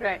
right.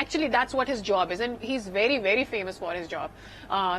Actually, that's what his job is, and he's very, very famous for his job.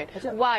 it. Why?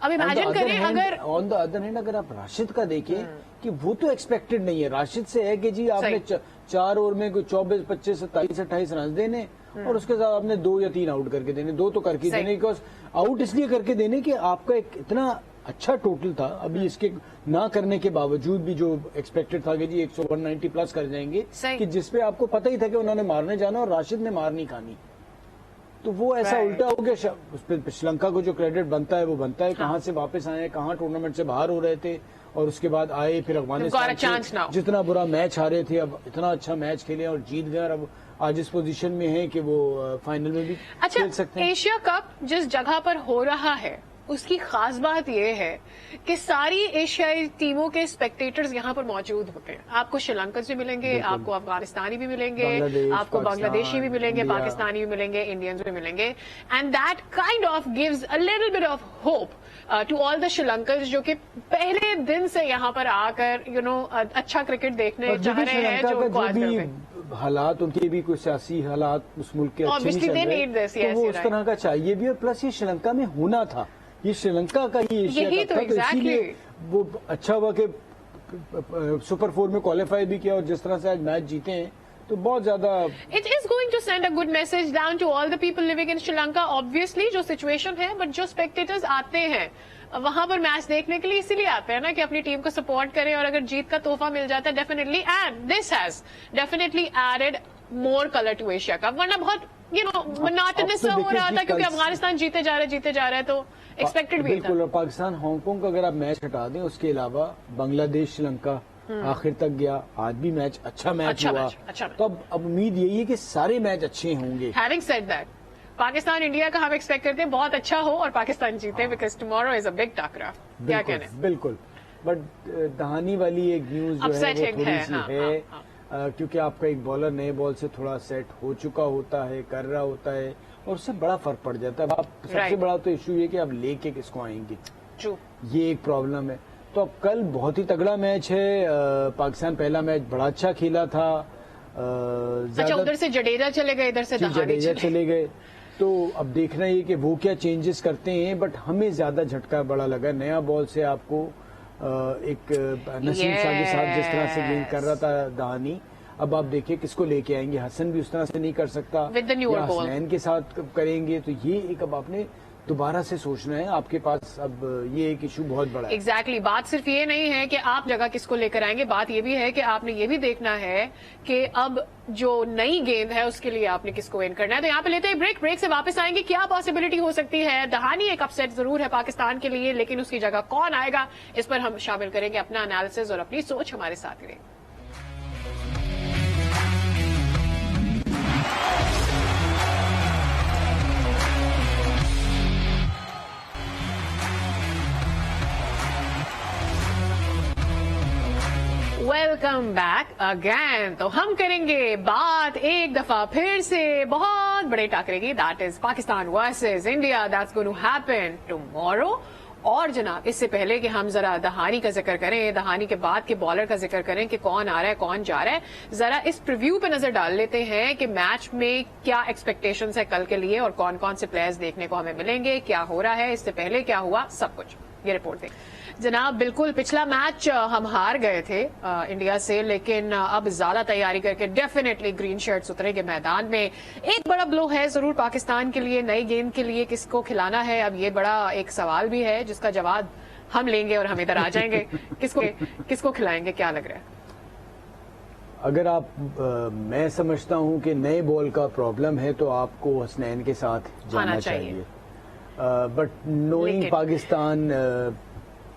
اب imagine کریں اگر آن the other hand اگر آپ راشد کا دیکھیں کہ وہ تو ایکسپیکٹڈ نہیں ہے. راشد سے ہے کہ جی آپ نے 4 اوور میں 24 25 27 28 رن دینے اور اس کے ساتھ آپ نے 2 یا 3 آؤٹ کر کے دینے, 2 تو کر کے دینے, بیکاز آؤٹ اس لیے کر کے دینے کہ آپ کا ایک اتنا اچھا ٹوٹل تھا. ابھی اس کے نہ کرنے کے باوجود بھی جو ایکسپیکٹڈ تھا کہ جی 190 پلس کر جائیں گے, کہ جس پہ آپ کو پتہ ہی تھا کہ انہوں نے مارنے جانا اور راشد نے مار نہیں کھانی, تو وہ ایسا الٹا ہو گیا. اس پہ شری لنکا کو جو کریڈٹ بنتا ہے وہ بنتا ہے. کہاں سے واپس آئے, کہاں ٹورنامنٹ سے باہر ہو رہے تھے اور اس کے بعد آئے پھر افغانستان جتنا برا میچ ہارے تھے, اب اتنا اچھا میچ کھیلے اور جیت گئے, اور اب آج اس پوزیشن میں ہے کہ وہ فائنل میں بھی کھیل سکتے ہیں. ایشیا کپ جس جگہ پر ہو رہا ہے اس کی خاص بات یہ ہے کہ ساری ایشیائی ٹیموں کے اسپیکٹیٹرز یہاں پر موجود ہوتے ہیں. آپ کو شری لنکن بھی ملیں گے, آپ کو افغانستانی بھی ملیں گے, آپ کو بنگلہ دیشی بھی ملیں گے, پاکستانی بھی ملیں گے, انڈینز بھی ملیں گے, and that kind of gives a little bit of hope to all the Sri Lankans جو کہ پہلے دن سے یہاں پر آ کر اچھا کرکٹ دیکھنے چاہ رہے ہیں. جو حالات ان کے بھی کوئی سیاسی حالات اس ملک کے اچھے نہیں چل رہے, تو وہ اس طرح کا چاہیے بھی, اور پلس یہ شری لنکا میں ہونا تھا. یہ شری لنکا کا ہی ایشیا کپ تھا, تو اسی لیے وہ اچھا ہوا کہ سپر 4 میں کوالیفائی بھی کیا, اور جس طرح سے آج میچ جیتے ہیں تو بہت زیادہ it is going to send a good message down to all the people living in Sri Lanka. Obviously جو سچویشن ہے, بٹ جو اسپیکٹیٹرز آتے ہیں وہاں پر میچ دیکھنے کے لیے اسی لیے آتے ہیں نا کہ اپنی ٹیم کو سپورٹ کریں, اور اگر جیت کا تحفہ مل جاتا ہے definitely, and this has definitely added more colour to Asia Cup. ورنہ بہت مناٹنس ہو رہا تھا کیونکہ افغانستان جیتے جا رہے ہیں تو ایکسپیکٹڈ بھی تھا. بالکل. اور پاکستان ہانگ کانگ کا اگر آپ میچ ہٹا دیں, اس کے علاوہ بنگلہ دیش شری لنکا آخر تک گیا, آج بھی میچ اچھا میچ ہوا, تو اب امید یہی ہے کہ سارے میچ اچھے ہوں گے. Having said that, Pakistan India کا ہم ایکسپیکٹ کرتے ہیں بہت اچھا ہو اور پاکستان جیتے, because tomorrow is a big ٹاکرا. کیا کہنا ہے؟ بالکل. بٹ دہانی والی ایک نیوز جو ہے وہ تھوڑی سی ہے, کیونکہ آپ کا ایک بالر نئے بال سے تھوڑا سیٹ ہو چکا ہوتا ہے, کر رہا ہوتا ہے, اور اس سے بڑا فرق پڑ جاتا ہے. سب سے بڑا تو ایشو یہ کہ آپ لے کے کس کو آئیں گے, یہ ایک پرابلم ہے. تو اب کل بہت ہی تگڑا میچ ہے. پاکستان پہلا میچ بڑا اچھا کھیلا تھا. ادھر سے جڈیجا چلے گئے, ادھر سے جڈیجا چلے گئے, تو اب دیکھنا یہ کہ وہ کیا چینجز کرتے ہیں. بٹ ہمیں زیادہ جھٹکا بڑا لگا نیا بال سے. آپ کو ایک نسیم شاہ کے ساتھ جس طرح سے گیند کر رہا تھا دہانی, اب آپ دیکھیں کس کو لے کے آئیں گے. حسن بھی اس طرح سے نہیں کر سکتا, یا حسنین کے ساتھ کریں گے, تو یہ ایک اب آپ نے دوبارہ سے سوچنا ہے. آپ کے پاس اب یہ ایک ایشو بہت بڑا ہے. ایگزیکٹلی. بات صرف یہ نہیں ہے کہ آپ جگہ کس کو لے کر آئیں گے, بات یہ بھی ہے کہ آپ نے یہ بھی دیکھنا ہے کہ اب جو نئی گیند ہے اس کے لیے آپ نے کس کو ون کرنا ہے. تو یہاں پہ لیتے ہیں بریک, بریک سے واپس آئیں گے. کیا پاسبلٹی ہو سکتی ہے؟ دہانی ایک اپسیٹ ضرور ہے پاکستان کے لیے, لیکن اس کی جگہ کون آئے گا, اس پر ہم شامل کریں گے اپنا انالیسز اور اپنی سوچ. ہمارے ساتھ رہیں. Welcome back again. تو ہم کریں گے بات ایک دفعہ پھر سے بہت بڑے ٹاکرے کی, that is Pakistan versus India, that's going to happen tomorrow. اور جناب اس سے پہلے کہ ہم ذرا دہانی کا ذکر کریں, دہانی کے بعد کے بالر کا ذکر کریں کہ کون آ رہا ہے کون جا رہا ہے, ذرا اس پریویو پہ نظر ڈال لیتے ہیں کہ میچ میں کیا ایکسپیکٹیشنز ہے کل کے لیے, اور کون کون سے پلیئرز دیکھنے کو ہمیں ملیں گے, کیا ہو رہا ہے, اس سے پہلے کیا ہوا, سب کچھ یہ رپورٹ دیں. جناب بالکل پچھلا میچ ہم ہار گئے تھے انڈیا سے, لیکن اب زیادہ تیاری کر کے ڈیفینیٹلی گرین شرٹس اتریں گے میدان میں. ایک بڑا بلو ہے ضرور پاکستان کے لیے, نئی گیند کے لیے کس کو کھلانا ہے. اب یہ بڑا ایک سوال بھی ہے جس کا جواب ہم لیں گے اور ہم ادھر آ جائیں گے. کس کو کھلائیں گے, کیا لگ رہا ہے؟ اگر آپ میں سمجھتا ہوں کہ نئے بال کا پرابلم ہے تو آپ کو حسنین کے ساتھ جانا چاہیے. بٹ نوئنگ پاکستان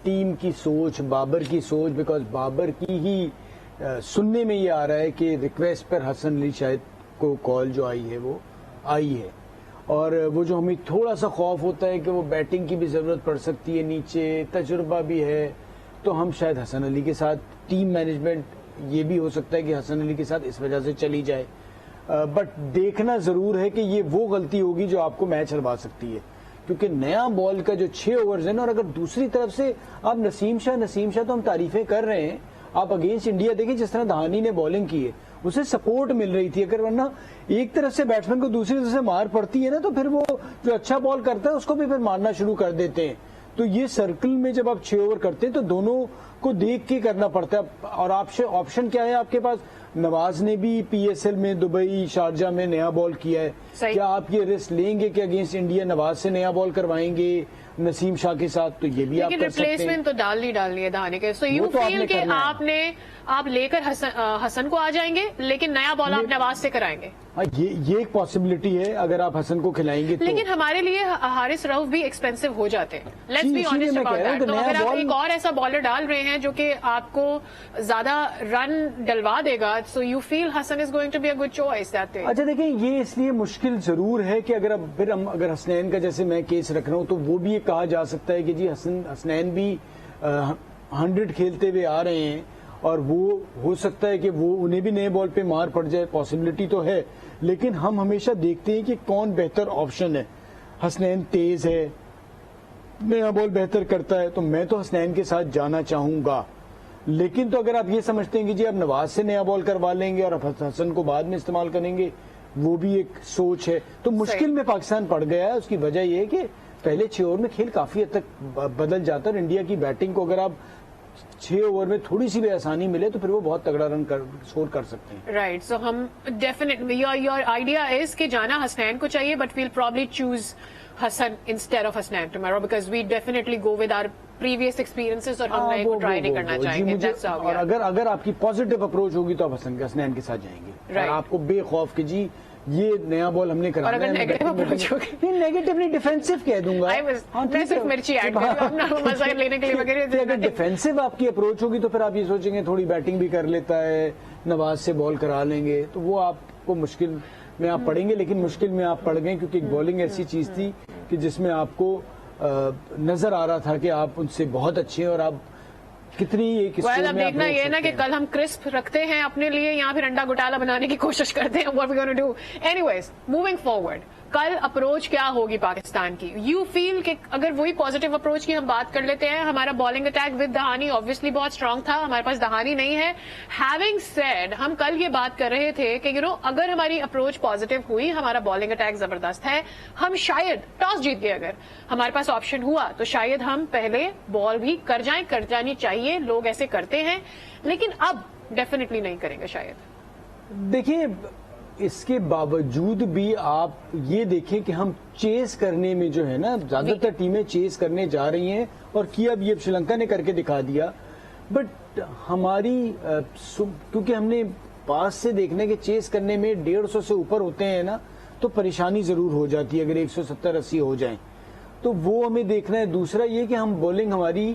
ٹیم کی سوچ, بابر کی سوچ, بیکاز بابر کی ہی سننے میں یہ آ رہا ہے کہ ریکویسٹ پر حسن علی شاہد کو کال جو آئی ہے وہ آئی ہے, اور وہ جو ہمیں تھوڑا سا خوف ہوتا ہے کہ وہ بیٹنگ کی بھی ضرورت پڑ سکتی ہے, نیچے تجربہ بھی ہے, تو ہم شاید حسن علی کے ساتھ ٹیم مینجمنٹ یہ بھی ہو سکتا ہے کہ حسن علی کے ساتھ اس وجہ سے چلی جائے. بٹ دیکھنا ضرور ہے کہ یہ وہ غلطی ہوگی جو آپ کو میچ ہروا سکتی ہے, کیونکہ نیا بال کا جو 6 اوورز ہیں, اور اگر دوسری طرف سے آپ نسیم شاہ تو ہم تعریفیں کر رہے ہیں, آپ اگینسٹ انڈیا دیکھیں جس طرح دہانی نے بالنگ کی ہے, اسے سپورٹ مل رہی تھی. اگر ورنہ ایک طرف سے بیٹسمین کو دوسری طرف سے مار پڑتی ہے نا, تو پھر وہ جو اچھا بال کرتا ہے اس کو بھی پھر مارنا شروع کر دیتے ہیں. تو یہ سرکل میں جب آپ 6 اوور کرتے ہیں تو دونوں کو دیکھ کے کرنا پڑتا ہے. اور آپشن کیا ہے آپ کے پاس؟ نواز نے بھی پی ایس ایل میں دبئی شارجہ میں نیا بال کیا ہے. کیا آپ یہ رسک لیں گے کہ اگینسٹ انڈیا نواز سے نیا بال کروائیں گے نسیم شاہ کے ساتھ؟ تو یہ بھی آپ کر سکتے ہیں. ریپلیسمنٹ تو ڈالنی ہے دہانی کے. سو یو فیل کہ آپ لے کر حسن کو آ جائیں گے لیکن نیا بال آپ نواز سے کرائیں گے؟ ہاں یہ ایک پاسبلٹی ہے اگر آپ حسن کو کھلائیں گے. لیکن ہمارے لیے حارث رؤف بھی ایکسپینسو ہو جاتے ہیں. Let's be honest about that. تو اگر آپ ایک اور ایسا بالر ڈال رہے ہیں جو کہ آپ کو زیادہ رن ڈلوا دے گا, so you feel Hasan is going to be a good choice that day. اچھا دیکھیں, یہ اس لیے مشکل ضرور ہے کہ اگر حسنین کا جیسے میں کیس رکھ رہا ہوں تو وہ بھی یہ کہا جا سکتا ہے کہ جی حسنین بھی 100 کھیلتے ہوئے آ رہے ہیں اور وہ ہو سکتا ہے کہ وہ انہیں بھی نئے بال پہ مار پڑ جائے, پاسبلٹی تو ہے. لیکن ہم ہمیشہ دیکھتے ہیں کہ کون بہتر آپشن ہے. حسنین تیز ہے, نیا بال بہتر کرتا ہے, تو میں تو حسنین کے ساتھ جانا چاہوں گا. لیکن تو اگر آپ یہ سمجھتے ہیں کہ جی آپ نواز سے نیا بال کروا لیں گے اور آپ حسن کو بعد میں استعمال کریں گے, وہ بھی ایک سوچ ہے. تو مشکل میں پاکستان پڑ گیا ہے. اس کی وجہ یہ ہے کہ پہلے 6 اوور میں کھیل کافی حد تک بدل جاتا ہے. انڈیا کی بیٹنگ کو اگر آپ 6 اوور میں تھوڑی سی بھی آسانی ملے تو پھر وہ بہت تگڑا رن اسکور کر سکتے ہیں. رائٹ. سو ہم ڈیفینیٹلی یور آئیڈیا از کہ جانا حسنین کو چاہیے but we'll probably choose Hasan instead of Hasnain tomorrow because we definitely go with our previous experiences اور ہم نئے کو ٹرائی نہیں کرنا چاہیں گے. اور اگر آپ کی پازیٹو اپروچ ہوگی تو آپ حسنین کے ساتھ جائیں گے اور آپ کو بے خوف کہ جی یہ نیا بال ہم نے کرا. نیگیٹولی ڈیفینسو کہہ دوں گا. اگر ڈیفینسو آپ کی اپروچ ہوگی تو پھر آپ یہ سوچیں گے تھوڑی بیٹنگ بھی کر لیتا ہے, نواز سے بال کرا لیں گے, تو وہ آپ کو مشکل میں آپ پڑیں گے. لیکن مشکل میں آپ پڑ گئے کیونکہ بالنگ ایسی چیز تھی کہ جس میں آپ کو نظر آ رہا تھا کہ آپ ان سے بہت اچھے ہیں اور آپ کتنی اب دیکھنا یہ نا کہ کل ہم کرسپ رکھتے ہیں اپنے لیے یا پھر انڈا گھوٹالا بنانے کی کوشش کرتے ہیں. what we gonna do. Anyways, moving forward, کل اپروچ کیا ہوگی پاکستان کی؟ یو فیل کہ اگر وہی پازیٹیو اپروچ کی ہم بات کر لیتے ہیں, ہمارا بالنگ اٹیک ود دہانی obviously بہت اسٹرانگ تھا, ہمارے پاس دہانی نہیں ہے. ہیونگ سیڈ, ہم کل یہ بات کر رہے تھے کہ اگر ہماری اپروچ پازیٹیو ہوئی, ہمارا بالنگ اٹیک زبردست ہے, ہم شاید ٹاس جیت گئے, اگر ہمارے پاس آپشن ہوا تو شاید ہم پہلے بال بھی کر جانی چاہیے, لوگ ایسے کرتے ہیں, لیکن اب ڈیفینیٹلی نہیں کریں گے شاید. دیکھیے اس کے باوجود بھی آپ یہ دیکھیں کہ ہم چیز کرنے میں جو ہے نا, زیادہ تر ٹیمیں چیز کرنے جا رہی ہیں اور کیا بھی اب شری لنکا نے کر کے دکھا دیا. بٹ ہماری کیونکہ ہم نے پاس سے دیکھنے کے چیز کرنے میں 150 سے اوپر ہوتے ہیں نا, تو پریشانی ضرور ہو جاتی ہے اگر 170-80 ہو جائیں تو وہ ہمیں دیکھنا ہے. دوسرا یہ کہ ہم بولنگ ہماری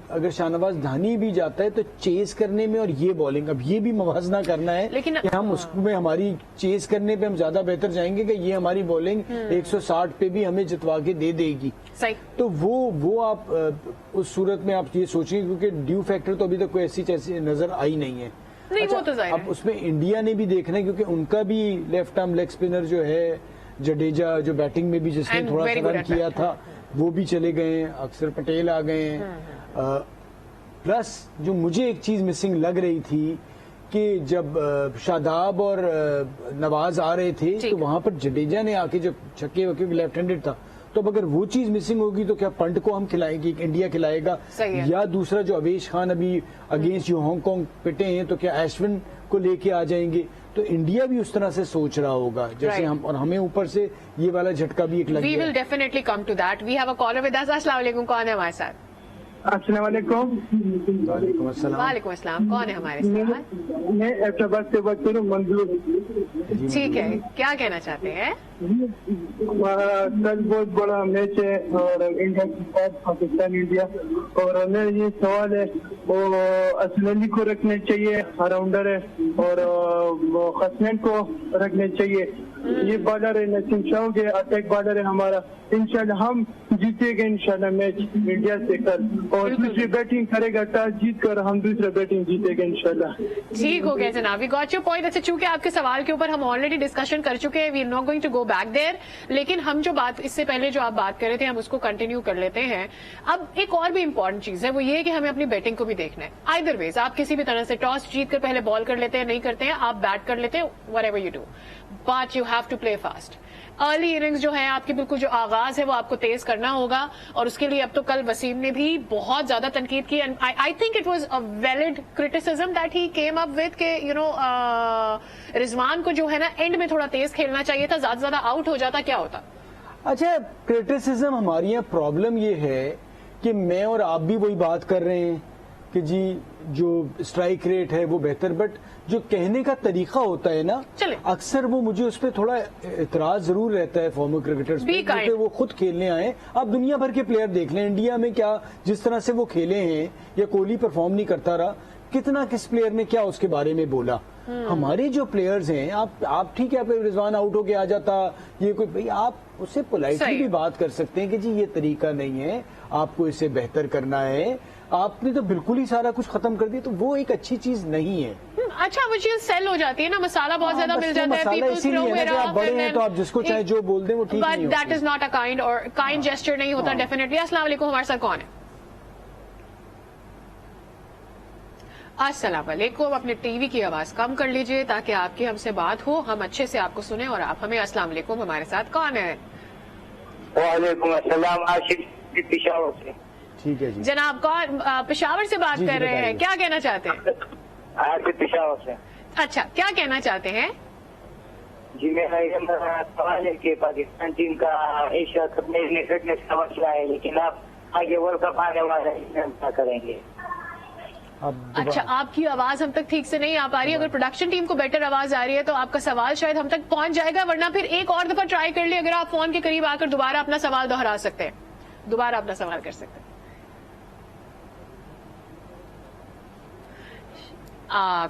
اگر شاہنواز دھانی بھی جاتا ہے تو چیز کرنے میں اور یہ بالنگ, اب یہ بھی موازنہ کرنا ہے کہ ہم اس میں ہماری چیز کرنے پہ ہم زیادہ بہتر جائیں گے کہ یہ ہماری بالنگ 160 پہ بھی ہمیں جتوا کے دے گی. تو وہ آپ اس صورت میں آپ یہ سوچیں کیونکہ ڈیو فیکٹر تو ابھی تک کوئی ایسی نظر آئی نہیں ہے. اب اس میں انڈیا نے بھی دیکھنا ہے کیونکہ ان کا بھی لیفٹ آرم لیگ اسپنر جو ہے جڈیجا, جو بیٹنگ میں بھی جس نے تھوڑا سا رن کیا تھا وہ بھی چلے گئے ہیں, اکثر پٹیل آ گئے ہیں. پلس جو مجھے ایک چیز مسنگ لگ رہی تھی کہ جب شاداب اور نواز آ رہے تھے تو وہاں پر جڈیجا نے آ کے جو چھکے وکے لیفٹ ہینڈڈ تھا, تو اب اگر وہ چیز مسنگ ہوگی تو کیا پنٹ کو ہم کھلائیں گے, انڈیا کھلائے گا, یا دوسرا جو اویش خان ابھی اگینسٹ جو ہانگ کانگ پٹے ہیں تو کیا ایشون کو لے کے آ جائیں گے. تو انڈیا بھی اس طرح سے سوچ رہا ہوگا جیسے ہم, اور ہمیں اوپر سے یہ والا جھٹکا بھی ایک لگ گیا. We will definitely come to that. We have a caller with us. السلام علیکم, کون ہے ہمارے ساتھ؟ السلام علیکم. وعلیکم السلام. وعلیکم السلام, کون ہے ہمارے ساتھ؟ میں ایبٹاباد سے بات کروں, منظور. ٹھیک ہے, کیا کہنا چاہتے ہیں؟ کل بہت بڑا میچ ہے اور انڈیا کے ساتھ پاکستان انڈیا, اور میرا یہ سوال ہے وہ اسلم علی کو رکھنا چاہیے, راؤنڈر ہے, اور حسنین کو رکھنا چاہیے. یہ بالر ہے نسیم شاہ کے, اٹیک بالر ہے ہمارا. انشاءاللہ ہم جیتے گے انشاءاللہ میچ انڈیا سے کل, اور دوسری بیٹنگ کرے گا, ٹاس جیت کر ہم دوسرا بیٹنگ جیتے گے انشاءاللہ. ٹھیک ہو گیا جناب, وی گاٹ یور پوائنٹ. اچھا, چونکہ آپ کے سوال کے اوپر ہم آلریڈی ڈسکشن کر چکے ہیں, we are not going to go back there, لیکن ہم جو بات اس سے پہلے جو آپ بات کر رہے تھے ہم اس کو کنٹینیو کر لیتے ہیں. اب ایک اور بھی امپورٹنٹ چیز ہے, وہ یہ کہ ہمیں اپنی بیٹنگ کو بھی دیکھنا ہے. آئدر ویز آپ کسی بھی طرح سے ٹاس جیت کر پہلے بال کر لیتے ہیں, نہیں کرتے ہیں, آپ بیٹ کر لیتے ہیں, whatever you do, but you have to play fast. Early innings جو ہے آپ کی بالکل جو آغاز ہے وہ آپ کو تیز کرنا ہوگا, اور اس کے لیے اب تو کل وسیم نے بھی بہت زیادہ تنقید کی. I think it was a valid criticism that he came up with کہ رضوان کو جو ہے نا اینڈ میں تھوڑا تیز کھیلنا چاہیے تھا, زیادہ زیادہ آؤٹ ہو جاتا کیا ہوتا. اچھا, کریٹیسزم ہماری یہاں پرابلم یہ ہے کہ میں اور آپ بھی وہی بات کر رہے ہیں کہ جی جو اسٹرائک ریٹ ہے وہ بہتر, بٹ جو کہنے کا طریقہ ہوتا ہے نا اکثر وہ مجھے اس پہ تھوڑا اعتراض ضرور رہتا ہے فارمر کرکٹرز پہ, کیونکہ وہ خود کھیلنے آئے. آپ دنیا بھر کے پلیئر دیکھ لیں, انڈیا میں کیا جس طرح سے وہ کھیلے ہیں, یا کوہلی پرفارم نہیں کرتا رہا, کتنا کس پلیئر نے کیا اس کے بارے میں بولا. ہمارے جو پلیئرز ہیں, آپ ٹھیک ہے رضوان آؤٹ ہو کے آ جاتا, یہ کوئی بھائی آپ اس سے پولائٹلی بھی بات کر سکتے ہیں کہ جی یہ طریقہ نہیں ہے, آپ کو اسے بہتر کرنا ہے. آپ نے تو بالکل ہی سارا کچھ ختم کر دیا, تو وہ ایک اچھی چیز نہیں ہے. اچھا وہ چیز سیل ہو جاتی ہے نا, مسالہ بہت زیادہ مل جاتا ہے, آپ بڑے ہیں تو آپ جس کو چاہے جو بول دیں وہ ٹھیک نہیں ہوتا. That is not a kind اور کائنڈ جیسچر نہیں ہوتا ڈیفینیٹلی. السلام علیکم, ہمارے ساتھ کون ہے؟ السلام علیکم. اپنے ٹی وی کی آواز کم کر لیجئے تاکہ آپ کی ہم سے بات ہو, ہم اچھے سے آپ کو سنیں اور آپ ہمیں. السلام علیکم, ہمارے ساتھ کون ہے؟ وعلیکم السلام, آشف پشاور سے. ٹھیک ہے جی جناب, کون پشاور سے بات کر رہے ہیں, کیا کہنا چاہتے ہیں؟ آشف پشاور سے. اچھا, کیا کہنا چاہتے ہیں؟ جی میرا یہ سوال ہے کہ پاکستان ٹیم کا ایشیا کپ میں فٹنس کا مسئلہ ہے, لیکن آپ آگے ورلڈ کپ آنے والا ہے, کیا کریں گے؟ اچھا, آپ کی آواز ہم تک ٹھیک سے نہیں آ پا رہی. اگر پروڈکشن ٹیم کو بیٹر آواز آ رہی ہے تو آپ کا سوال شاید ہم تک پہنچ جائے گا, ورنہ پھر ایک اور دفعہ ٹرائی کر لیں. اگر آپ فون کے قریب آ کر دوبارہ اپنا سوال دہرا سکتے ہیں, دوبارہ اپنا سوال کر سکتے ہیں.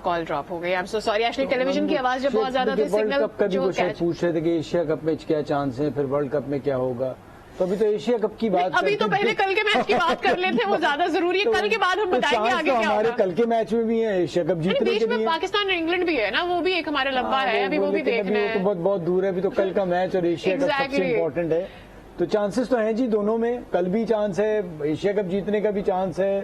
کال ڈراپ ہو گئی. I am so sorry. Actually television کی آواز جب بہت زیادہ تھی, سگنل جو پوچھ رہے تھے کہ ایشیا کپ میں کیا چانس ہے, پھر ورلڈ کپ میں کیا ہوگا. تو ابھی تو ایشیا کپ کی بات, ابھی تو پہلے کل کے میچ کی بات کر لیتے ہیں, وہ زیادہ ضروری ہے. کل کے بعد ہم بتائیں گے آگے کیا ہمارے کل کے میچ میں بھی ہے, ایشیا کپ جیتنے بیچ میں پاکستان اور انگلینڈ بھی ہے نا, وہ بھی ایک ہمارا لمبا ہے, ابھی وہ بھی دیکھنا ہے. بہت بہت دور ہے, ابھی تو کل کا میچ اور ایشیا کپ سب سے امپورٹنٹ ہے. تو چانسز تو ہیں جی دونوں میں, کل بھی چانس ہے, ایشیا کپ جیتنے کا بھی چانس ہے,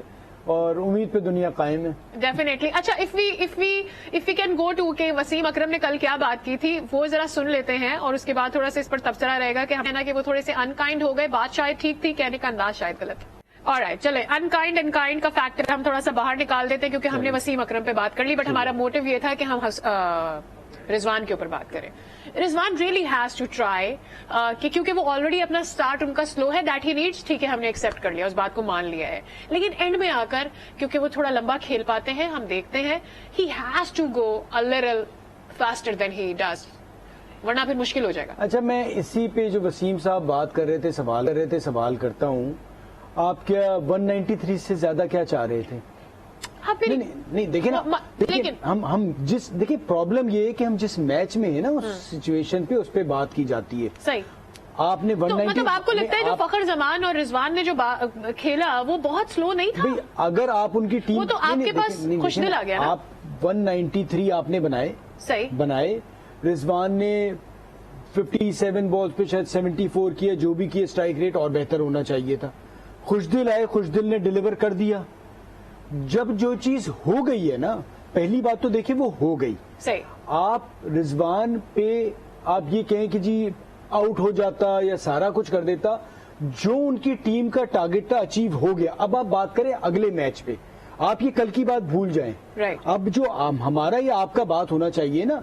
اور امید پہ دنیا قائم ہے ڈیفینیٹلی. اچھا, if we can go to کہ وسیم اکرم نے کل کیا بات کی تھی, وہ ذرا سن لیتے ہیں, اور اس کے بعد تھوڑا سا اس پر تبصرہ رہے گا کہ ہم نا کہ وہ تھوڑے سے انکائنڈ ہو گئے. بات شاید ٹھیک تھی, کہنے کا انداز شاید غلط. آلرائٹ, چلے انکائنڈ کا فیکٹر ہم تھوڑا سا باہر نکال دیتے ہیں, کیونکہ ہم نے وسیم اکرم پہ بات کر لی, بٹ ہمارا موٹو یہ تھا کہ ہم رضوان کے اوپر بات کریں. رضوان ریئلی ہیز ٹو ٹرائی, کیونکہ وہ آلریڈی اپنا اسٹارٹ ان کا سلو ہے, دیٹ ہی نیڈس. ٹھیک ہے, ہم نے ایکسپٹ کر لیا, اس بات کو مان لیا ہے, لیکن اینڈ میں آ کر کیونکہ وہ تھوڑا لمبا کھیل پاتے ہیں, ہم دیکھتے ہیں he has to go a little faster than he does, ورنہ پھر مشکل ہو جائے گا. اچھا, میں اسی پہ جو وسیم صاحب بات کر رہے تھے, سوال کرتا ہوں, آپ کیا 193 سے زیادہ کیا چاہ رہے تھے؟ نہیں دیکھیں نا, ہم دیکھیں پرابلم یہ ہے کہ ہم جس میچ میں ہیں نا, اس سچویشن پہ اس پہ بات کی جاتی ہے. صحیح. آپ نے مطلب آپ کو لگتا ہے جو فخر زمان اور رضوان نے جو کھیلا وہ بہت سلو نہیں تھا؟ اگر آپ ان کی ٹیم, وہ تو آپ کے پاس خوش دل آ گیا نا. آپ 193 آپ نے بنائے, رضوان نے 57 بالز پہ شاید 74 کیا, جو بھی کیا اسٹرائک ریٹ اور بہتر ہونا چاہیے تھا. خوش دل نے ڈیلیور کر دیا. جب جو چیز ہو گئی ہے نا, پہلی بات تو دیکھیں وہ ہو گئی. صحیح. آپ رضوان پہ آپ یہ کہیں کہ جی آؤٹ ہو جاتا یا سارا کچھ کر دیتا, جو ان کی ٹیم کا ٹارگٹ تھا اچیو ہو گیا. اب آپ بات کریں اگلے میچ پہ, آپ یہ کل کی بات بھول جائیں. اب جو ہمارا یا آپ کا بات ہونا چاہیے نا,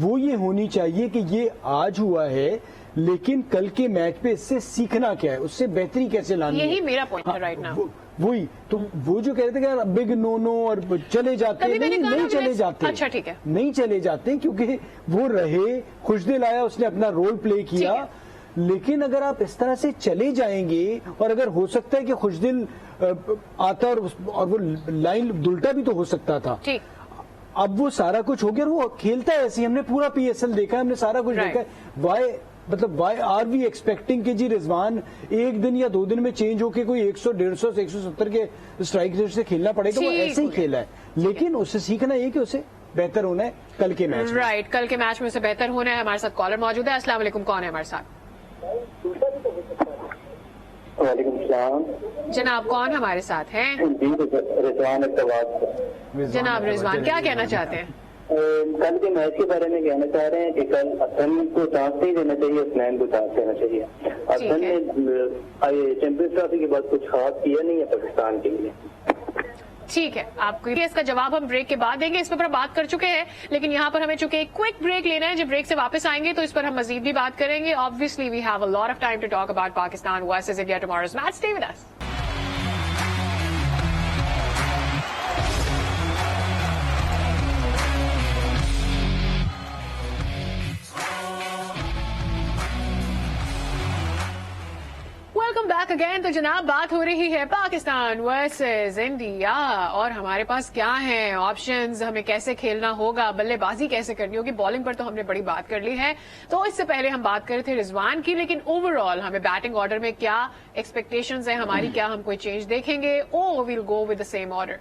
وہ یہ ہونی چاہیے کہ یہ آج ہوا ہے, لیکن کل کے میچ پہ اس سے سیکھنا کیا ہے, اس سے بہتری کیسے لانی ہے. یہی میرا پوائنٹ ہے رائٹ ناؤ. وہی تو وہ جو کہہ رہے تھے کہ بگ نو اور چلے جاتے ہیں, نہیں چلے جاتے. اچھا ٹھیک ہے, نہیں چلے جاتے کیونکہ وہ رہے, خوش دل آیا, اس نے اپنا رول پلے کیا. لیکن اگر آپ اس طرح سے چلے جائیں گے, اور اگر ہو سکتا ہے کہ خوش دل آتا اور وہ لائن دلٹا بھی تو ہو سکتا تھا. اب وہ سارا کچھ ہو گیا, وہ کھیلتا ہے ایسے. ہم نے پورا پی ایس ایل دیکھا, ہم نے سارا کچھ دیکھا ہے. وائی آر وی ایکسپیکٹنگ کہ جی رضوان ایک دن یا 2 دن میں چینج ہو کے کوئی 100 150 سے 170 کے اسٹرائک ریٹ سے کھیلنا پڑے گا. وہ ایسے ہی کھیلا ہے, لیکن اس سے سیکھنا یہ کہ اسے بہتر ہونا ہے کل کے میچ میں. رائٹ, کل کے میچ میں اسے بہتر ہونا ہے. ہمارے ساتھ کالر موجود ہے. السلام علیکم, کون ہے ہمارے ساتھ؟ وعلیکم السلام. جناب کون ہمارے ساتھ ہیں؟ رضوان. جناب رضوان, کیا کہنا چاہتے ہیں؟ کل کے میچ کے بارے میں کہنا چاہ رہے ہیں کہ کل افغان کو چانس نہیں دینا چاہیے، اسنین کو چانس دینا چاہیے. افغان نے چیمپئنز ٹرافی کے بعد کچھ خاص کیا نہیں ہے پاکستان کے لیے. ٹھیک ہے، آپ کو اس کا جواب ہم بریک کے بعد دیں گے. اس پر بات کر چکے ہیں، لیکن یہاں پر ہمیں چونکہ ایک کوئک بریک لینا ہے. جب بریک سے واپس آئیں گے تو اس پر ہم مزید بھی بات کریں گے. Obviously we have a lot of time to talk about Pakistan versus India tomorrow's match. Stay with us. Welcome back again. تو جناب بات ہو رہی ہے پاکستان ورسز انڈیا، اور ہمارے پاس کیا ہیں آپشنز، ہمیں کیسے کھیلنا ہوگا، بلے بازی کیسے کرنی ہوگی. بالنگ پر تو ہم نے بڑی بات کر لی ہے. تو اس سے پہلے ہم بات کر رہے تھے رضوان کی، لیکن اوور آل ہمیں بیٹنگ آرڈر میں کیا ایکسپیکٹیشنز ہیں ہماری، کیا ہم کوئی چینج دیکھیں گے، اور we'll go with the same order?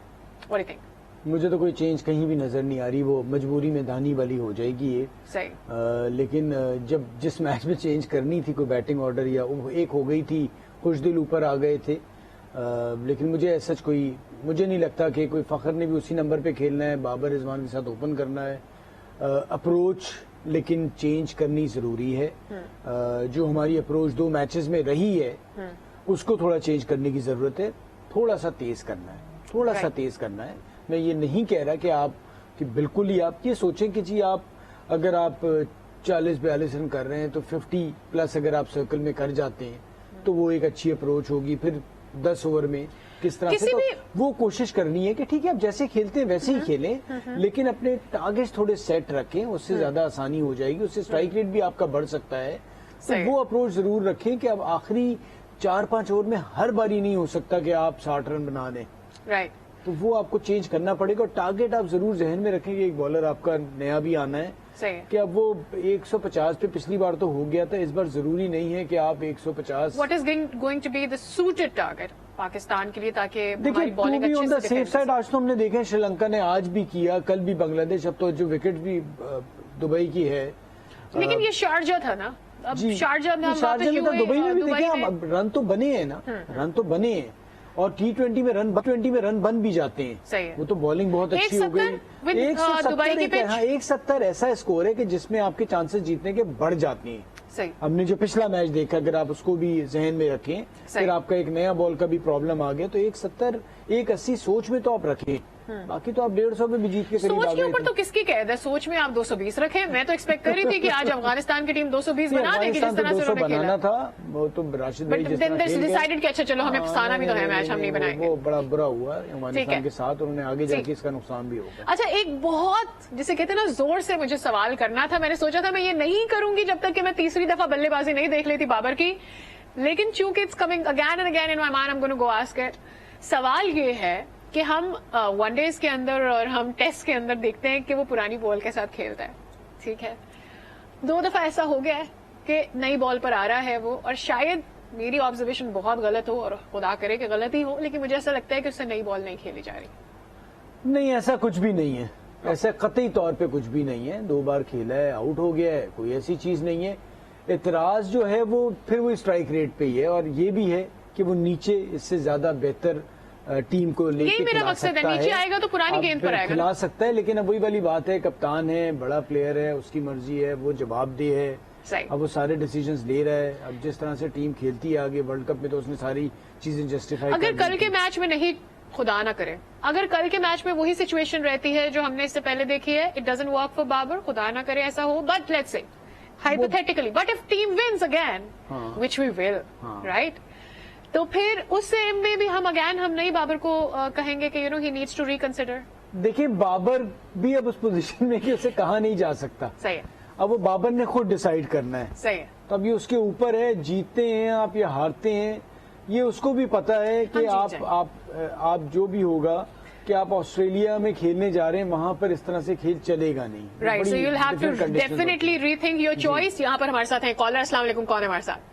What do you think? مجھے تو کوئی چینج کہیں بھی نظر نہیں آ رہی. وہ مجبوری میں دانی والی ہو جائے گی یہ. صحیح. لیکن جب جس میچ میں چینج کرنی تھی کوئی بیٹنگ آرڈر یا ایک ہو گئی تھی، کچھ دل اوپر آ گئے تھے. لیکن مجھے مجھے نہیں لگتا کہ کوئی فخر نے بھی اسی نمبر پہ کھیلنا ہے، بابر رضوان کے ساتھ اوپن کرنا ہے. اپروچ لیکن چینج کرنی ضروری ہے. جو ہماری اپروچ 2 میچز میں رہی ہے اس کو تھوڑا چینج کرنے کی ضرورت ہے. تھوڑا سا تیز کرنا ہے. میں یہ نہیں کہہ رہا کہ بالکل ہی آپ یہ سوچیں کہ جی اگر آپ 40-42 رن کر رہے ہیں تو 50 پلس اگر آپ سرکل میں کر جاتے ہیں تو وہ ایک اچھی اپروچ ہوگی. پھر 10 اوور میں کس طرح سے وہ کوشش کرنی ہے کہ ٹھیک ہے آپ جیسے کھیلتے ہیں ویسے ہی کھیلیں، لیکن اپنے ٹارگیٹس تھوڑے سیٹ رکھیں. اس سے زیادہ آسانی ہو جائے گی، اس سے اسٹرائک ریٹ بھی آپ کا بڑھ سکتا ہے. تو وہ اپروچ ضرور رکھیں کہ اب آخری 4-5 اوور میں ہر باری نہیں ہو سکتا کہ آپ 60 رن بنا دیں. رائٹ. تو وہ آپ کو چینج کرنا پڑے گا. اور ٹارگیٹ آپ ضرور ذہن میں رکھیں کہ ایک بالر آپ کا نیا بھی آنا ہے کہ اب وہ 150 پہ پچھلی بار تو ہو گیا تھا، اس بار ضروری نہیں ہے کہ آپ 150. What is going to be the suited target Pakistan کے لیے، تاکہ دیکھیے bowling on the safe side آج تو ہم نے دیکھا شری لنکا نے آج بھی کیا، کل بھی بنگلہ دیش. اب تو جو وکٹ بھی دبئی کی ہے، لیکن یہ شارجہ تھا نا. اب شارجہ میں دبئی میں بھی دیکھیں رن تو بنے ہیں نا، اور T20 میں رن بن بھی جاتے ہیں. وہ تو بالنگ بہت اچھی ہو گئی. 170 ایسا اسکور ہے کہ جس میں آپ کے چانسز جیتنے کے بڑھ جاتے ہیں. ہم نے جو پچھلا میچ دیکھا، اگر آپ اس کو بھی ذہن میں رکھیں، پھر آپ کا ایک نیا بال کا بھی پرابلم آ گیا تو 170 180 سوچ میں تو آپ رکھیں. باقی تو آپ 150 میں بھی جیت کے قریب آ گئے. سوچ کے اوپر تو کس کی قید ہے؟ سوچ میں آپ 220 رکھیں. میں تو ایکسپیکٹ کر رہی تھی کہ آج افغانستان کی ٹیم 220 بنا دے گی جس طرح سے انہوں نے کھیلا تھا. وہ تو راشد بھائی جس طرح ڈیسائیڈڈ کہ اچھا چلو ہمیں پھنسانا بھی تو ہے میچ، ہم نہیں بنائیں گے. وہ بڑا برا ہوا افغانستان کے ساتھ، انہوں نے آگے جا کے اس کا نقصان بھی ہوگا. اچھا ایک بہت جسے کہتے ہیں نا زور سے مجھے سوال کرنا تھا. میں نے سوچا تھا میں یہ نہیں کروں گی جب تک کہ میں تیسری دفعہ بلے بازی نہیں دیکھ لیتی بابر کی، لیکن چونکہ it's coming again and again in my mind, I am gonna go ask it. سوال یہ ہے کہ ہم ون ڈیز کے اندر اور ہم ٹیسٹ کے اندر دیکھتے ہیں کہ وہ پرانی بال کے ساتھ کھیلتا ہے. ٹھیک ہے، 2 دفعہ ایسا ہو گیا ہے کہ نئی بال پر آ رہا ہے وہ، اور شاید میری آبزرویشن بہت غلط ہو اور خدا کرے کہ غلطی ہو، لیکن مجھے ایسا لگتا ہے کہ اس سے نئی بال نہیں کھیلی جا رہی. نہیں، ایسا کچھ بھی نہیں ہے. ایسا قطعی طور پہ کچھ بھی نہیں ہے. 2 بار کھیلا ہے، آؤٹ ہو گیا ہے، کوئی ایسی چیز نہیں ہے. اعتراض جو ہے وہ پھر وہ اسٹرائک ریٹ پہ ہی ہے، اور یہ بھی ہے کہ وہ نیچے اس سے زیادہ بہتر ٹیم کو لے کے کھلا سکتا ہے. نیچے آئے گا تو پرانی گیند پر آئے گا، کھلا سکتا ہے. لیکن اب وہی والی بات ہے، کپتان ہے، بڑا پلیئر ہے، اس کی مرضی ہے، وہ جواب دہ ہے. اب وہ سارے ڈیسیجنز لے رہا ہے. اب جس طرح سے ٹیم کھیلتی ہے آگے ورلڈ کپ میں تو اس نے ساری چیزیں جسٹیفائی. اگر کل کے میچ میں نہیں، خدا نہ کرے، اگر کل کے میچ میں وہی سچویشن رہتی ہے جو ہم نے اس سے پہلے دیکھی ہے، it doesn't work for Babar, خدا نہ کرے ایسا ہو، but let's say hypothetically, but if team wins again, which we will, right? تو پھر اس سے میں بھی ہم نہیں بابر کو کہیں گے کہ he needs to reconsider. دیکھیں بابر بھی اب اس پوزیشن میں کہ اسے کہا نہیں جا سکتا. صحیح ہے. اب وہ بابر نے خود ڈیسائیڈ کرنا ہے. صحیح ہے. تو اب یہ اس کے اوپر ہے، جیتتے ہیں آپ یا ہارتے ہیں، یہ اس کو بھی پتا ہے کہ آپ جو بھی ہوگا کہ آپ آسٹریلیا میں کھیلنے جا رہے ہیں، وہاں پر اس طرح سے کھیل چلے گا نہیں. Right, so you will have to definitely rethink your choice. یہاں پر ہمارے ساتھ ہیں کالر. السلام علیکم، کون ہے ہمارے ساتھ؟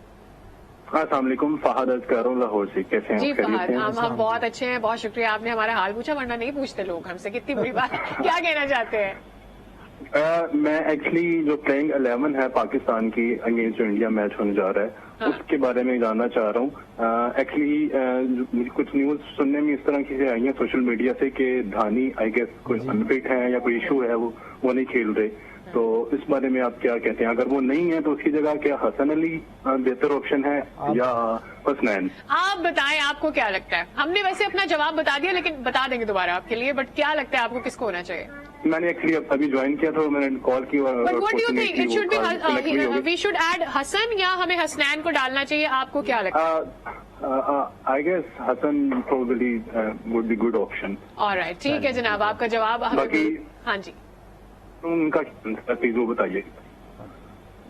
السلام علیکم، فہد از کر رہا ہوں لاہور سے. کیسے ہیں؟ جی فہد، ہم بہت اچھے ہیں، بہت شکریہ. آپ نے ہمارا حال پوچھا، ورنہ نہیں پوچھتے لوگ ہم سے. کتنی بری بات. کیا کہنا چاہتے ہیں؟ میں ایکچولی جو پلینگ 11 ہے پاکستان کی اگینسٹ جو انڈیا میچ ہونے جا رہا ہے، اس کے بارے میں جاننا چاہ رہا ہوں. ایکچولی مجھے کچھ نیوز سننے میں اس طرح کی آئی ہیں سوشل میڈیا سے کہ دھانی آئی گیس کوئی انفٹ ہے یا کوئی ایشو ہے وہ نہیں کھیل رہے, تو اس بارے میں آپ کیا کہتے ہیں؟ اگر وہ نہیں ہے تو اس کی جگہ کیا حسن علی بہتر آپشن ہے یا حسنین؟ آپ بتائیں آپ کو کیا لگتا ہے. ہم نے ویسے اپنا جواب بتا دیا لیکن بتا دیں گے دوبارہ آپ کے لیے, بٹ کیا لگتا ہے آپ کو کس کو ہونا چاہیے؟ میں نے ایکچولی ابھی جوائن کیا تھا, میں نے کال کی اور but what do you think it should be we should add Hasan یا ہمیں حسنین کو ڈالنا چاہیے؟ آپ کو کیا لگتا ہے؟ I guess Hasan probably would be good option. Alright, ٹھیک ہے جناب, آپ کا جواب باقی ہاں جی ان کا پلیز وہ بتائیے.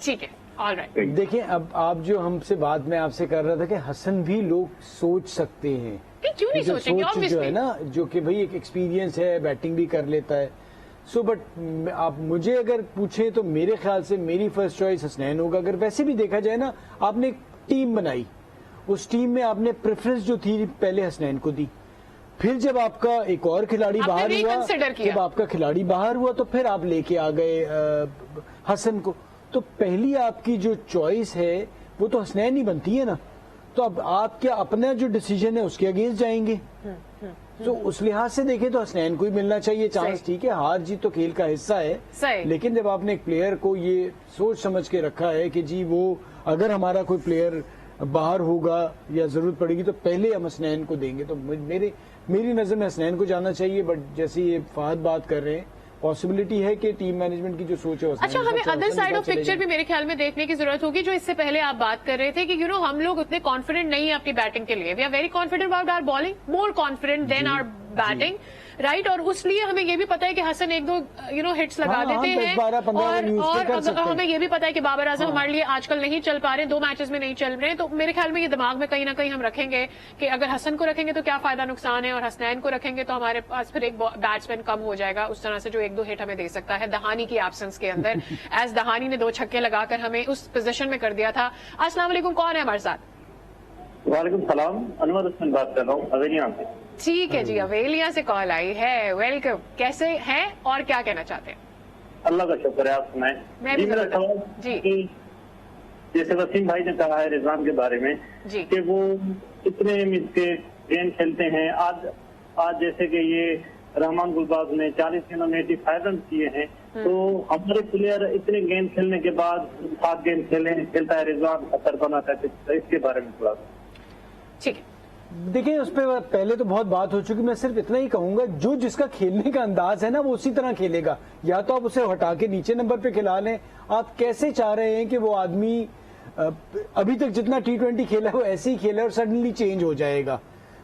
ٹھیک ہے, آلرائٹ. دیکھیں اب آپ جو ہم سے بات میں آپ سے کر رہا تھا کہ حسن بھی لوگ سوچ سکتے ہیں, کیوں نہیں سوچیں گے؟ سوچ جو ہے نا, جو کہ بھائی ایک ایکسپیرینس ہے, بیٹنگ بھی کر لیتا ہے. سو بٹ آپ مجھے اگر پوچھیں تو میرے خیال سے میری فرسٹ چوائس حسنین ہوگا. اگر ویسے بھی دیکھا جائے نا, آپ نے ایک ٹیم بنائی, اس ٹیم میں آپ نے پریفرنس جو تھی پہلے حسنین کو دی, پھر جب آپ کا ایک اور کھلاڑی باہر ہوا, جب آپ کا کھلاڑی باہر ہوا تو پھر آپ لے کے آ گئے حسن کو. تو پہلی آپ کی جو چوائس ہے وہ تو حسنین ہی بنتی ہے نا. تو اب آپ کیا اپنا جو ڈیسیجن ہے اس کے اگینسٹ جائیں گے؟ تو اس لحاظ سے دیکھیں تو حسنین کو ہی ملنا چاہیے چانس. ٹھیک ہے, ہار جیت تو کھیل کا حصہ ہے, لیکن جب آپ نے ایک پلیئر کو یہ سوچ سمجھ کے رکھا ہے کہ جی وہ اگر ہمارا کوئی پلیئر باہر ہوگا یا ضرورت پڑے گی تو پہلے ہم حسنین کو دیں گے, تو میری نظر میں حسنین کو جانا چاہیے. بٹ جیسے یہ فہد بات کر رہے ہیں, پاسبلٹی ہے کہ ٹیم مینجمنٹ کی جو سوچ ہے. اچھا, ہمیں ادر سائڈ آف پکچر بھی میرے خیال میں دیکھنے کی ضرورت ہوگی, جو اس سے پہلے آپ بات کر رہے تھے کہ ہم لوگ اتنے کانفیڈنٹ نہیں ہیں اپنی بیٹنگ کے لیے. We are very confident about our bowling, more confident than our batting, right. اور اس لیے ہمیں یہ بھی پتا ہے کہ حسن ایک دو ہٹس لگا دیتے ہیں, اور ہمیں یہ بھی پتا ہے کہ بابر اعظم ہمارے لیے آج کل نہیں چل پا رہے, 2 میچز میں نہیں چل رہے. تو میرے خیال میں یہ دماغ میں کہیں نہ کہیں ہم رکھیں گے کہ اگر حسن کو رکھیں گے تو کیا فائدہ نقصان ہے, اور حسنین کو رکھیں گے تو ہمارے پاس پھر ایک بیٹسمین کم ہو جائے گا اس طرح سے جو 1-2 ہٹ ہمیں دے سکتا ہے دہانی کی ایبسنس کے اندر. ایز دہانی نے 2 چھکے لگا کر ہمیں اس پوزیشن میں کر دیا تھا. السلام علیکم, کون ہے ہمارے ساتھ؟ وعلیکم السلام, انور حسن بات کر رہا ہوں اویلیا سے. ٹھیک ہے جی, اویلیا سے کال آئی ہے, ویلکم. کیسے ہیں اور کیا کہنا چاہتے ہیں؟ اللہ کا شکر ہے, آپ سنائیں. جی میرا سوال جی, جیسے وسیم بھائی نے کہا ہے رضوان کے بارے میں کہ وہ اتنے گیند کھیلتے ہیں. آج جیسے کہ یہ رحمان گلباز نے 40 دنوں میں 85 رن کیے ہیں, تو ہمارے پلیئر اتنے گیند کھیلنے کے بعد 7 گیند کھیلتا ہے رضوان اثر بنا تھا, اس کے بارے میں تھوڑا. ٹھیک ہے, دیکھیں اس پہ پہلے تو بہت بات ہو چکی, میں صرف اتنا ہی کہوں گا جو جس کا کھیلنے کا انداز ہے نا وہ اسی طرح کھیلے گا. یا تو آپ اسے ہٹا کے نیچے نمبر پہ کھلا لیں. آپ کیسے چاہ رہے ہیں کہ وہ آدمی ابھی تک جتنا T20 کھیلا ہے وہ ایسے ہی کھیلا اور سڈنلی چینج ہو جائے گا؟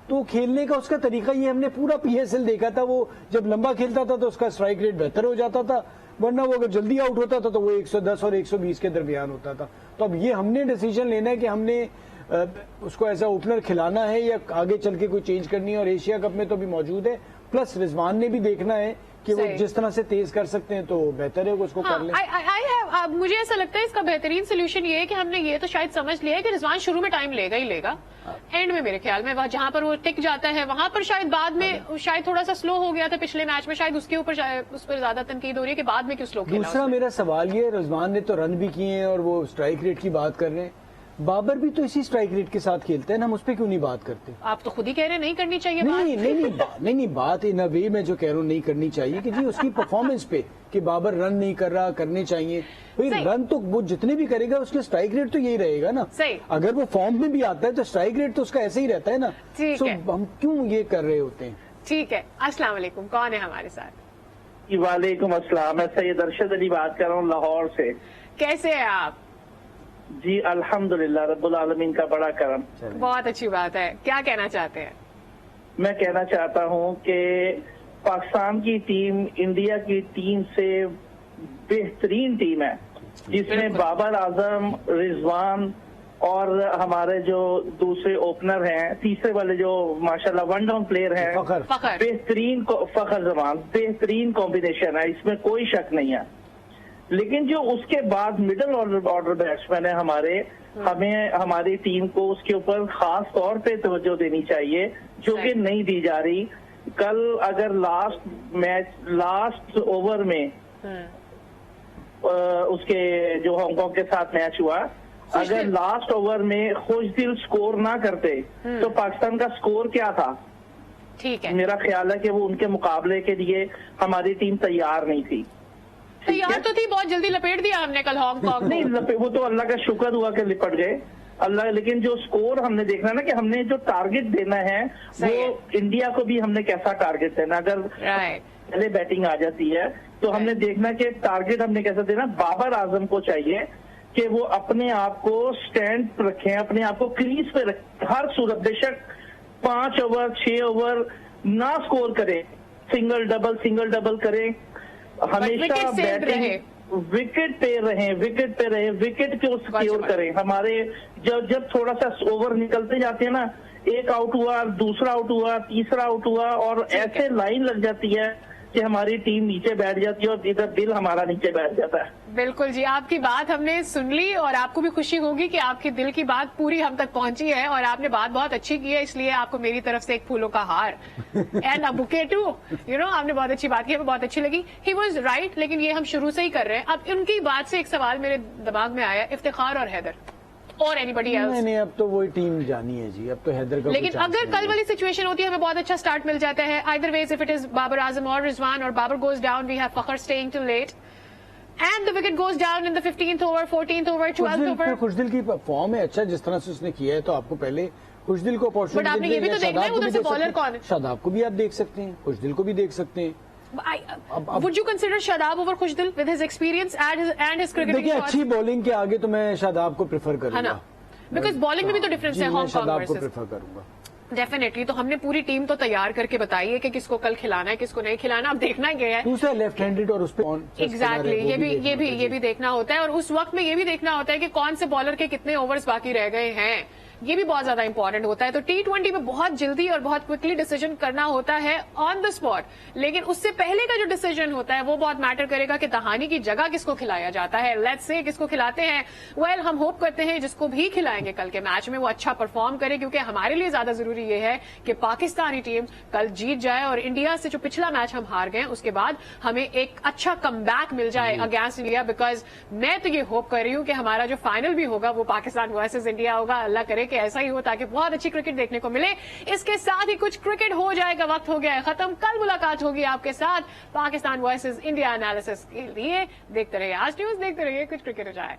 تو کھیلنے کا اس کا طریقہ یہ ہم نے پورا PSL دیکھا تھا, وہ جب لمبا کھیلتا تھا تو اس کا اسٹرائک ریٹ بہتر ہو جاتا تھا, ورنہ وہ اگر جلدی آؤٹ ہوتا تھا تو وہ 110 اور 120 کے درمیان ہوتا تھا. تو اب یہ ہم نے ڈیسیجن لینا ہے کہ ہم نے اس کو ایسا اوپنر کھلانا ہے یا آگے چل کے کوئی چینج کرنی ہے. اور ایشیا کپ میں تو بھی موجود ہے, پلس رضوان نے بھی دیکھنا ہے کہ وہ جس طرح سے تیز کر سکتے ہیں تو بہتر ہے کہ اس کو کر لیں. مجھے ایسا لگتا ہے اس کا بہترین سولوشن یہ ہے کہ ہم نے یہ تو شاید سمجھ لیا ہے کہ رضوان شروع میں ٹائم لے گا ہی لے گا, اینڈ میں میرے خیال میں جہاں پر وہ ٹک جاتا ہے وہاں پر شاید بعد میں شاید تھوڑا سا سلو ہو گیا تھا پچھلے میچ میں, شاید اس کے اوپر اس پر زیادہ تنقید ہو رہی ہے کہ بعد میں کیوں سلو کھیلا. دوسرا میرا سوال یہ ہے, رضوان نے تو رن بھی کیے ہیں اور وہ اسٹرائک ریٹ کی بات کر رہے ہیں, بابر بھی تو اسی اسٹرائک ریٹ کے ساتھ کھیلتے ہیں نا, ہم اس پہ کیوں نہیں بات کرتے؟ آپ تو خود ہی کہہ رہے ہیں نہیں کرنی چاہیے. نہیں بات ان اے وے میں جو کہہ رہا ہوں نہیں کرنی چاہیے کہ جی اس کی پرفارمنس پہ کہ بابر رن نہیں کر رہا, کرنے چاہیے. رن تو وہ جتنے بھی کرے گا اس کے اسٹرائک ریٹ تو یہی رہے گا نا. اگر وہ فارم میں بھی آتا ہے تو اسٹرائک ریٹ تو اس کا ایسے ہی رہتا ہے نا. ہم کیوں یہ کر رہے ہوتے ہیں؟ ٹھیک ہے, السلام علیکم, کون ہے ہمارے ساتھ؟ وعلیکم السلام, میں سید ارشد علی بات کر رہا ہوں لاہور سے. کیسے ہیں آپ؟ جی الحمدللہ, رب العالمین کا بڑا کرم. بہت اچھی بات ہے, کیا کہنا چاہتے ہیں؟ میں کہنا چاہتا ہوں کہ پاکستان کی ٹیم انڈیا کی ٹیم سے بہترین ٹیم ہے, جس میں بابر اعظم, رضوان اور ہمارے جو دوسرے اوپنر ہیں, تیسرے والے جو ماشاءاللہ ون ڈاؤن پلیئر ہیں, بہترین فخر زمان, بہترین کمبینیشن ہے, اس میں کوئی شک نہیں ہے. لیکن جو اس کے بعد مڈل آرڈر بیٹسمین ہے ہمارے, ہمیں ہماری ٹیم کو اس کے اوپر خاص طور پہ توجہ دینی چاہیے جو کہ نہیں دی جا رہی. کل اگر لاسٹ اوور میں اس کے جو ہانگ کانگ کے ساتھ میچ ہوا, اگر لاسٹ اوور میں خوشدل سکور نہ کرتے تو پاکستان کا سکور کیا تھا؟ ٹھیک ہے، میرا خیال ہے کہ وہ ان کے مقابلے کے لیے ہماری ٹیم تیار نہیں تھی. تیار تو تھی، بہت جلدی لپیٹ دیا ہم نے کل ہانگ کانگ. نہیں، وہ تو اللہ کا شکر ہوا کہ لپٹ گئے اللہ. لیکن جو سکور ہم نے دیکھنا نا کہ ہم نے جو ٹارگٹ دینا ہے وہ انڈیا کو بھی ہم نے کیسا ٹارگٹ دینا. اگر پہلے بیٹنگ آ جاتی ہے تو ہم نے دیکھنا کہ ٹارگٹ ہم نے کیسا دینا. بابر اعظم کو چاہیے کہ وہ اپنے آپ کو سٹینڈ رکھیں، اپنے آپ کو کریز پہ رکھیں ہر صورت. بے شک 5 اوور 6 اوور نہ سکور کرے، سنگل ڈبل کریں، ہمیشہ بیٹنگ وکٹ پہ رہیں، وکٹ کو سکیور کریں. ہمارے جب تھوڑا سا اوور نکلتے جاتے ہیں نا، ایک آؤٹ ہوا، دوسرا آؤٹ ہوا، تیسرا آؤٹ ہوا، اور ایسے لائن لگ جاتی ہے کہ ہماری ٹیم نیچے بیٹھ جاتی ہے اور ادھر دل ہمارا نیچے بیٹھ جاتا ہے. بالکل جی، آپ کی بات ہم نے سن لی اور آپ کو بھی خوشی ہوگی کہ آپ کے دل کی بات پوری ہم تک پہنچی ہے اور آپ نے بات بہت اچھی کی ہے، اس لیے آپ کو میری طرف سے ایک پھولوں کا ہار اینڈ ا بوکے ٹو. آپ نے بہت اچھی بات کی، ہمیں بہت اچھی لگی. ہی واز رائٹ، لیکن یہ ہم شروع سے ہی کر رہے ہیں. اب ان کی بات سے ایک سوال میرے دماغ میں آیا، افتخار اور حیدر اور اینی بڈی ایلس. نہیں، اب تو وہی ٹیم جانی ہے جی، اب تو حیدر کا. لیکن اگر کل والی سچویشن ہوتی ہے، ہمیں بہت اچھا سٹارٹ مل جاتا ہے. either ways if it is Babar Azam اور رضوان اور Babar goes down, we have فخر staying till late and the wicket goes down in the 15th over, 14th over, 12th over. خوشدل کی فارم ہے اچھا جس طرح سے اس نے کیا ہے، تو آپ کو پہلے خوشدل کو اپارچونیٹی. بٹ آپ نے یہ بھی تو دیکھنا ہے ادھر سے بالر کون ہے. شاداب کو بھی آپ دیکھ سکتے ہیں، خوشدل کو بھی دیکھ سکتے ہیں. Would you consider Shadab over Khushdil with his experience and his cricketing دیکھیے shots؟ اچھی بولنگ کے آگے تو میں شاداب کو پریفر کروں گا، بیکاز بالنگ میں بھی تو ڈفرنس ہے ہانگ کانگ شاداب کو ورسز. پریفر کروں گا ڈیفینیٹلی. تو ہم نے پوری ٹیم تو تیار کر کے بتائی ہے کہ کس کو کل کھلانا ہے، کس کو نہیں کھلانا. اب دیکھنا گیا ہے دوسرا لیفٹ ہینڈڈ اور اس پہ ایگزیکٹلی یہ بھی دیکھنا ہوتا ہے. اور اس وقت میں یہ بھی دیکھنا ہوتا ہے کہ کون سے بالر کے کتنے اوورز باقی رہ گئے ہیں، یہ بھی بہت زیادہ امپورٹنٹ ہوتا ہے. تو T20 میں بہت جلدی اور بہت کوئکلی ڈیسیجن کرنا ہوتا ہے آن دا اسپاٹ. لیکن اس سے پہلے کا جو ڈیسیجن ہوتا ہے وہ بہت میٹر کرے گا کہ دہانی کی جگہ کس کو کھلایا جاتا ہے. لیٹس سے کس کو کھلاتے ہیں. ویل ہم ہوپ کرتے ہیں جس کو بھی کھلائیں گے کل کے میچ میں وہ اچھا پرفارم کرے، کیونکہ ہمارے لیے زیادہ ضروری یہ ہے کہ پاکستانی ٹیم کل جیت جائے اور انڈیا سے جو پچھلا میچ ہم ہار گئے اس کے بعد ہمیں ایک اچھا کم بیک مل جائے اگینسٹ انڈیا. بیکاز میں تو یہ ہوپ کر رہی ہوں کہ ہمارا جو فائنل بھی ہوگا وہ پاکستان ورسز انڈیا ہوگا. اللہ کرے کہ ایسا ہی ہو تاکہ بہت اچھی کرکٹ دیکھنے کو ملے. اس کے ساتھ ہی کچھ کرکٹ ہو جائے گا، وقت ہو گیا ہے ختم. کل ملاقات ہوگی آپ کے ساتھ پاکستان ورسز انڈیا انالیسس کے لیے. دیکھتے رہیے آج نیوز، دیکھتے رہیے کچھ کرکٹ ہو جائے.